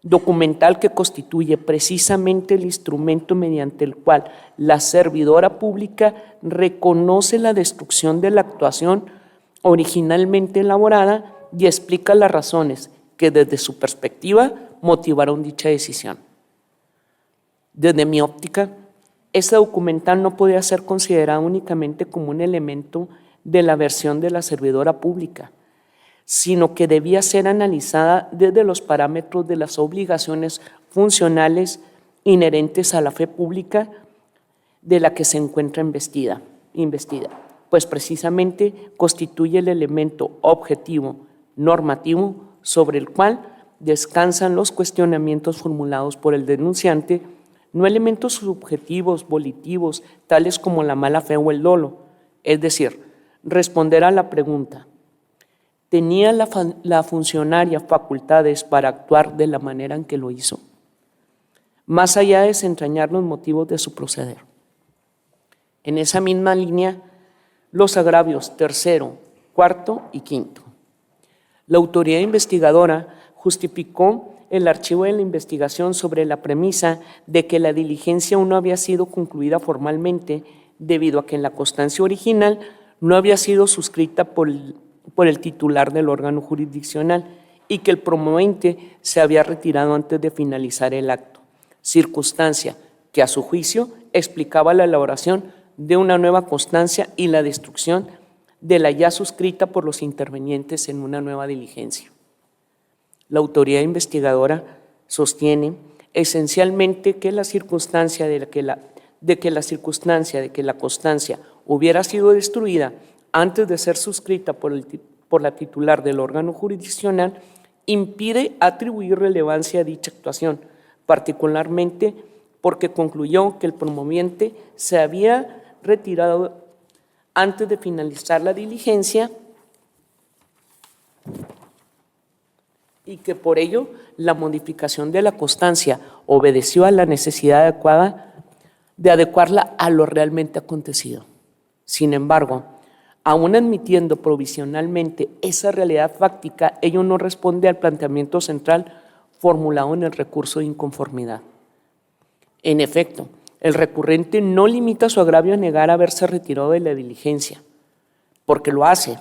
documental que constituye precisamente el instrumento mediante el cual la servidora pública reconoce la destrucción de la actuación originalmente elaborada y explica las razones que desde su perspectiva motivaron dicha decisión. Desde mi óptica, esta documental no podía ser considerada únicamente como un elemento de la versión de la servidora pública, sino que debía ser analizada desde los parámetros de las obligaciones funcionales inherentes a la fe pública de la que se encuentra investida, pues precisamente constituye el elemento objetivo normativo sobre el cual descansan los cuestionamientos formulados por el denunciante, no elementos subjetivos, volitivos, tales como la mala fe o el dolo, es decir, responder a la pregunta: ¿tenía la funcionaria facultades para actuar de la manera en que lo hizo? Más allá de desentrañar los motivos de su proceder. En esa misma línea, los agravios tercero, cuarto y quinto. La autoridad investigadora justificó el archivo de la investigación sobre la premisa de que la diligencia aún no había sido concluida formalmente, debido a que en la constancia original no había sido suscrita por el titular del órgano jurisdiccional y que el promovente se había retirado antes de finalizar el acto, circunstancia que a su juicio explicaba la elaboración de una nueva constancia y la destrucción de la ya suscrita por los intervenientes en una nueva diligencia. La autoridad investigadora sostiene esencialmente que la circunstancia de que la constancia hubiera sido destruida antes de ser suscrita por la titular del órgano jurisdiccional impide atribuir relevancia a dicha actuación, particularmente porque concluyó que el promoviente se había retirado antes de finalizar la diligencia y que por ello la modificación de la constancia obedeció a la necesidad adecuada de adecuarla a lo realmente acontecido. Sin embargo, aún admitiendo provisionalmente esa realidad fáctica, ello no responde al planteamiento central formulado en el recurso de inconformidad. En efecto, el recurrente no limita su agravio a negar haberse retirado de la diligencia, porque lo hace,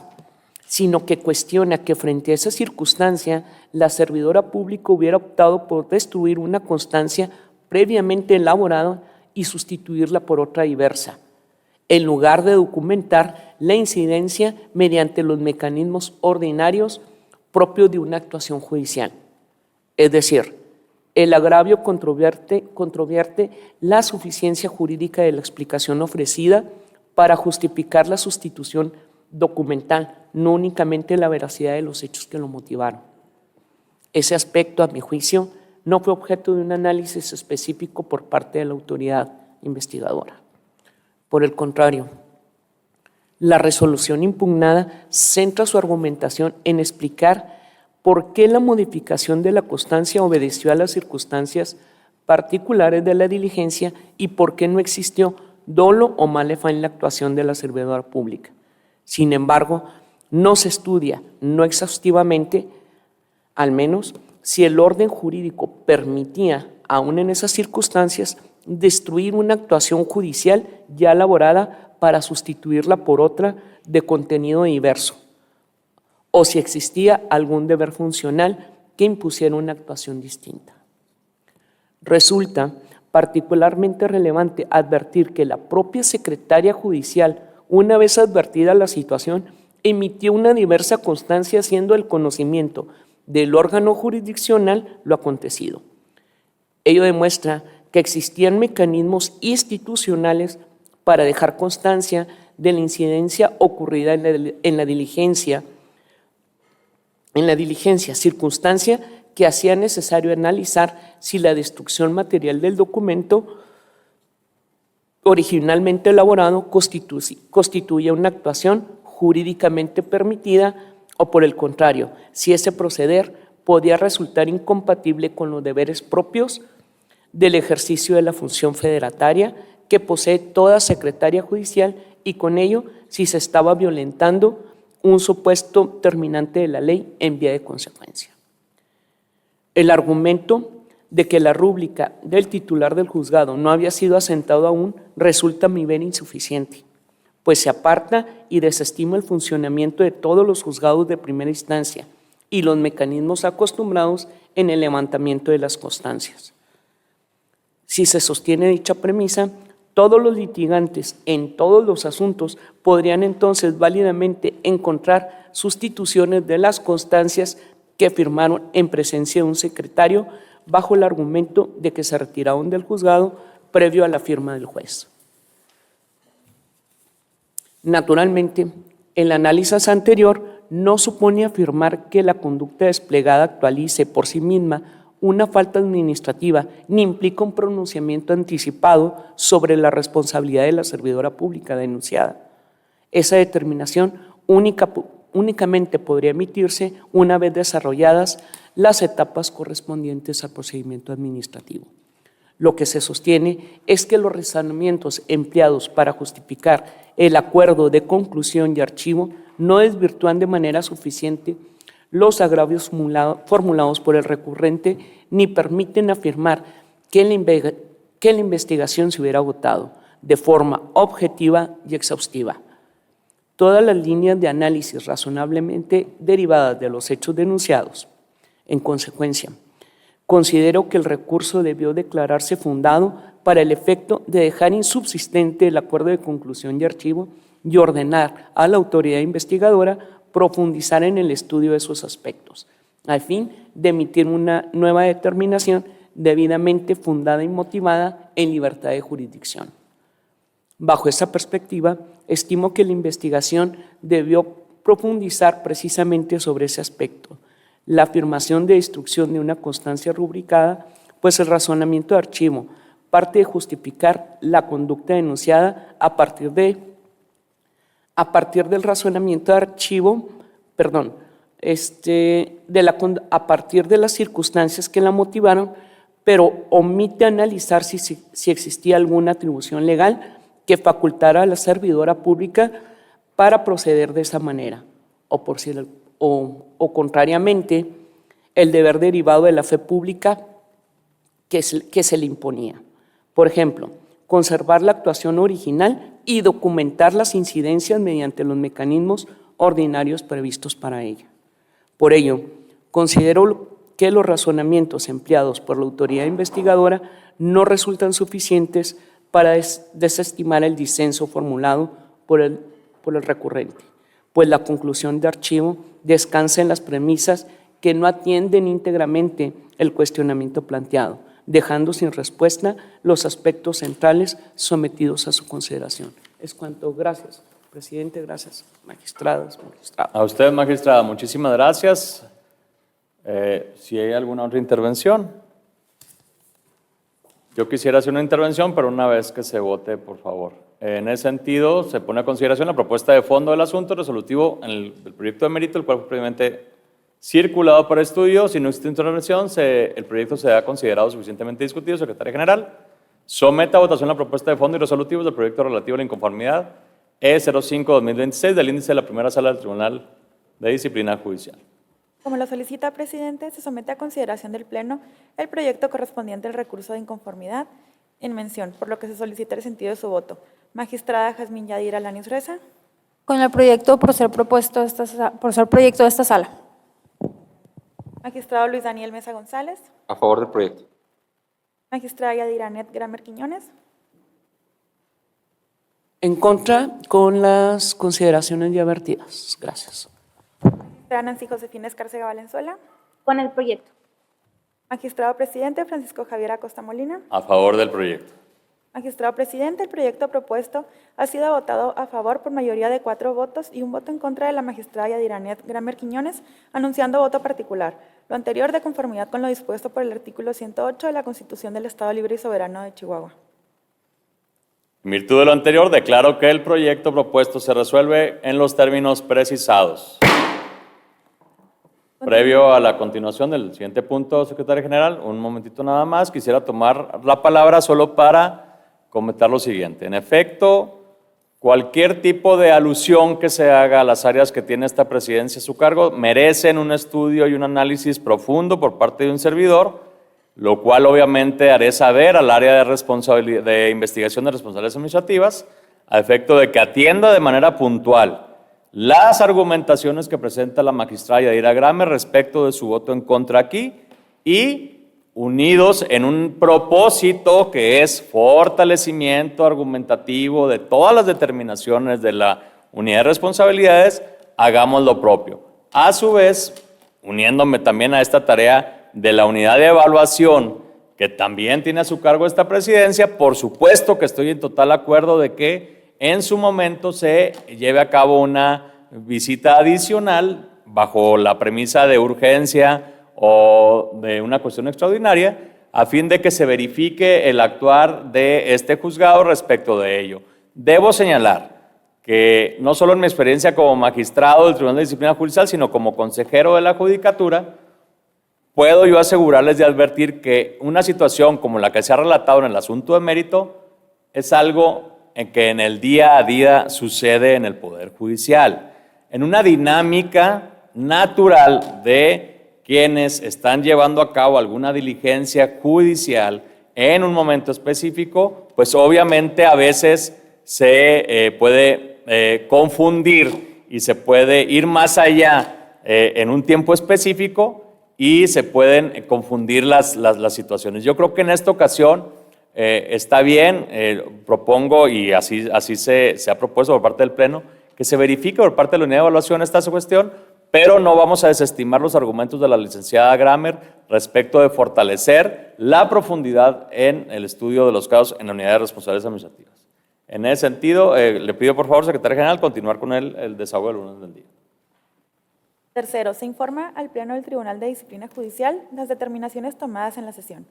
sino que cuestiona que frente a esa circunstancia la servidora pública hubiera optado por destruir una constancia previamente elaborada y sustituirla por otra diversa, en lugar de documentar la incidencia mediante los mecanismos ordinarios propios de una actuación judicial. Es decir, el agravio controvierte la suficiencia jurídica de la explicación ofrecida para justificar la sustitución documental, no únicamente la veracidad de los hechos que lo motivaron. Ese aspecto, a mi juicio, no fue objeto de un análisis específico por parte de la autoridad investigadora. Por el contrario, la resolución impugnada centra su argumentación en explicar por qué la modificación de la constancia obedeció a las circunstancias particulares de la diligencia y por qué no existió dolo o mala fe en la actuación de la servidora pública. Sin embargo, no se estudia, no exhaustivamente, al menos, si el orden jurídico permitía, aún en esas circunstancias, destruir una actuación judicial ya elaborada para sustituirla por otra de contenido diverso, o si existía algún deber funcional que impusiera una actuación distinta. Resulta particularmente relevante advertir que la propia secretaria judicial, una vez advertida la situación, emitió una diversa constancia haciendo el conocimiento del órgano jurisdiccional lo acontecido. Ello demuestra que existían mecanismos institucionales para dejar constancia de la incidencia ocurrida en la diligencia, circunstancia que hacía necesario analizar si la destrucción material del documento originalmente elaborado constituía una actuación jurídicamente permitida o, por el contrario, si ese proceder podía resultar incompatible con los deberes propios del ejercicio de la función federataria que posee toda secretaria judicial y con ello si se estaba violentando un supuesto terminante de la ley en vía de consecuencia. El argumento de que la rúbrica del titular del juzgado no había sido asentado aún resulta a mi ver insuficiente, pues se aparta y desestima el funcionamiento de todos los juzgados de primera instancia y los mecanismos acostumbrados en el levantamiento de las constancias. Si se sostiene dicha premisa, todos los litigantes en todos los asuntos podrían entonces válidamente encontrar sustituciones de las constancias que firmaron en presencia de un secretario bajo el argumento de que se retiraron del juzgado previo a la firma del juez. Naturalmente, el análisis anterior no supone afirmar que la conducta desplegada actualice por sí misma una falta administrativa ni implica un pronunciamiento anticipado sobre la responsabilidad de la servidora pública denunciada. Esa determinación únicamente podría emitirse una vez desarrolladas las etapas correspondientes al procedimiento administrativo. Lo que se sostiene es que los razonamientos empleados para justificar el acuerdo de conclusión y archivo no desvirtúan de manera suficiente los agravios formulados por el recurrente ni permiten afirmar que la investigación se hubiera agotado de forma objetiva y exhaustiva. Todas las líneas de análisis razonablemente derivadas de los hechos denunciados. En consecuencia, considero que el recurso debió declararse fundado para el efecto de dejar insubsistente el acuerdo de conclusión y archivo y ordenar a la autoridad investigadora profundizar en el estudio de esos aspectos, al fin de emitir una nueva determinación debidamente fundada y motivada en libertad de jurisdicción. Bajo esa perspectiva, estimo que la investigación debió profundizar precisamente sobre ese aspecto, la afirmación de destrucción de una constancia rubricada, pues el razonamiento de archivo parte de justificar la conducta denunciada a partir del razonamiento de archivo, a partir de las circunstancias que la motivaron, pero omite analizar si existía alguna atribución legal que facultara a la servidora pública para proceder de esa manera, o contrariamente, el deber derivado de la fe pública que se le imponía. Por ejemplo, conservar la actuación original y documentar las incidencias mediante los mecanismos ordinarios previstos para ella. Por ello, considero que los razonamientos empleados por la autoridad investigadora no resultan suficientes para desestimar el disenso formulado por el recurrente, pues la conclusión de archivo descansa en las premisas que no atienden íntegramente el cuestionamiento planteado, dejando sin respuesta los aspectos centrales sometidos a su consideración. Es cuanto. Gracias, presidente. Gracias, magistradas, magistrados. A usted, magistrada, muchísimas gracias. Si hay alguna otra intervención. Yo quisiera hacer una intervención, pero una vez que se vote, por favor. En ese sentido, se pone a consideración la propuesta de fondo del asunto resolutivo en el proyecto de mérito, el cual fue previamente circulado para estudio. Si no existe intervención, el proyecto se ha considerado suficientemente discutido. Secretaria General, someta a votación la propuesta de fondo y resolutivos del proyecto relativo a la inconformidad E05-2026 del índice de la primera sala del Tribunal de Disciplina Judicial. Como lo solicita, presidente, se somete a consideración del Pleno el proyecto correspondiente al recurso de inconformidad en mención, por lo que se solicita el sentido de su voto. Magistrada Jazmín Yadira Lanis Reza. Con el proyecto por ser proyecto de esta sala. Magistrado Luis Daniel Mesa González. A favor del proyecto. Magistrada Yadira Anet Gramer Quiñones. En contra, con las consideraciones ya vertidas. Gracias. Magistrada Nancy Josefina Escárcega Valenzuela. Con el proyecto. Magistrado presidente Francisco Javier Acosta Molina. A favor del proyecto. Magistrado presidente, el proyecto propuesto ha sido votado a favor por mayoría de 4 votos y un voto en contra de la magistrada Yadira Anet Gramer Quiñones, anunciando voto particular. Lo anterior de conformidad con lo dispuesto por el artículo 108 de la Constitución del Estado Libre y Soberano de Chihuahua. En virtud de lo anterior, declaro que el proyecto propuesto se resuelve en los términos precisados. Previo a la continuación del siguiente punto, secretaria general, un momentito nada más, quisiera tomar la palabra solo para comentar lo siguiente. En efecto, cualquier tipo de alusión que se haga a las áreas que tiene esta presidencia a su cargo merecen un estudio y un análisis profundo por parte de un servidor, lo cual obviamente haré saber al área de investigación de responsabilidades administrativas, a efecto de que atienda de manera puntual las argumentaciones que presenta la magistrada Yadira Gramer respecto de su voto en contra aquí y unidos en un propósito que es fortalecimiento argumentativo de todas las determinaciones de la unidad de responsabilidades, hagamos lo propio. A su vez, uniéndome también a esta tarea de la unidad de evaluación que también tiene a su cargo esta presidencia, por supuesto que estoy en total acuerdo de que en su momento se lleve a cabo una visita adicional bajo la premisa de urgencia o de una cuestión extraordinaria, a fin de que se verifique el actuar de este juzgado respecto de ello. Debo señalar que no solo en mi experiencia como magistrado del Tribunal de Disciplina Judicial, sino como consejero de la Judicatura, puedo yo asegurarles y advertir que una situación como la que se ha relatado en el asunto de mérito es algo en que en el día a día sucede en el Poder Judicial, en una dinámica natural de quienes están llevando a cabo alguna diligencia judicial en un momento específico, pues obviamente a veces se puede confundir y se puede ir más allá en un tiempo específico y se pueden confundir las situaciones. Yo creo que en esta ocasión está bien, propongo y así se ha propuesto por parte del Pleno, que se verifique por parte de la unidad de evaluación esta cuestión, pero no vamos a desestimar los argumentos de la licenciada Gramer respecto de fortalecer la profundidad en el estudio de los casos en la unidad de responsabilidades administrativas. En ese sentido, le pido por favor, secretaria general, continuar con el desahogo del orden del día. Tercero, se informa al Pleno del Tribunal de Disciplina Judicial las determinaciones tomadas en la sesión.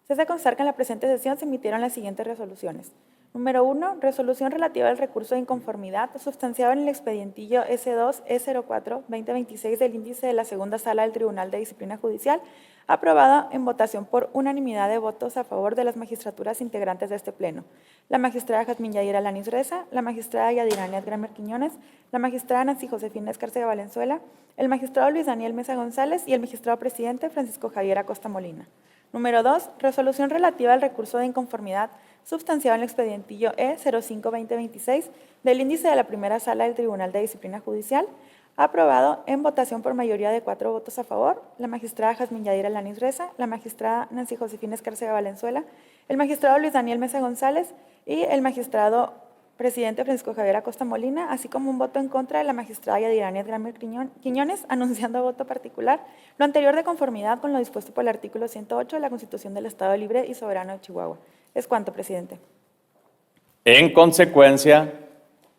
Se hace constar que en la presente sesión se emitieron las siguientes resoluciones. Número 1, resolución relativa al recurso de inconformidad sustanciado en el expedientillo S2-E04-2026 del índice de la segunda sala del Tribunal de Disciplina Judicial, aprobado en votación por unanimidad de votos a favor de las magistraturas integrantes de este Pleno. La magistrada Jazmín Yadira Lanis Reza, la magistrada Yadira Anet Gramer Quiñones, la magistrada Nancy Josefina Escárcega Valenzuela, el magistrado Luis Daniel Mesa González y el magistrado presidente Francisco Javier Acosta Molina. Número 2, resolución relativa al recurso de inconformidad substanciado en el expedientillo E05-2026 del índice de la primera sala del Tribunal de Disciplina Judicial, aprobado en votación por mayoría de 4 votos a favor, la magistrada Jazmín Yadira Lanis Reza, la magistrada Nancy Josefina Escárcega Valenzuela, el magistrado Luis Daniel Mesa González y el magistrado presidente Francisco Javier Acosta Molina, así como un voto en contra de la magistrada Yadiranet Grammer Quiñones, anunciando voto particular, lo anterior de conformidad con lo dispuesto por el artículo 108 de la Constitución del Estado Libre y Soberano de Chihuahua. Es cuanto, presidente. En consecuencia,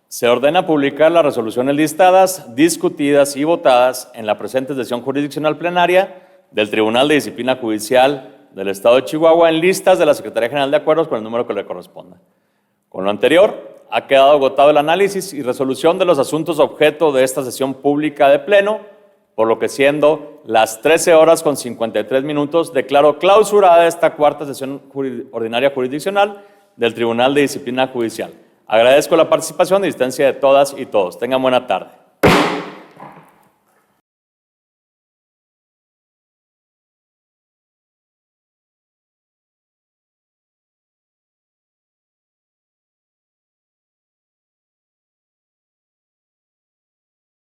se ordena publicar las resoluciones listadas, discutidas y votadas en la presente sesión jurisdiccional plenaria del Tribunal de Disciplina Judicial del Estado de Chihuahua en listas de la Secretaría General de Acuerdos con el número que le corresponda. Con lo anterior, ha quedado agotado el análisis y resolución de los asuntos objeto de esta sesión pública de pleno, por lo que siendo las 13:53, declaro clausurada esta cuarta sesión ordinaria jurisdiccional del Tribunal de Disciplina Judicial. Agradezco la participación y asistencia de todas y todos. Tengan buena tarde.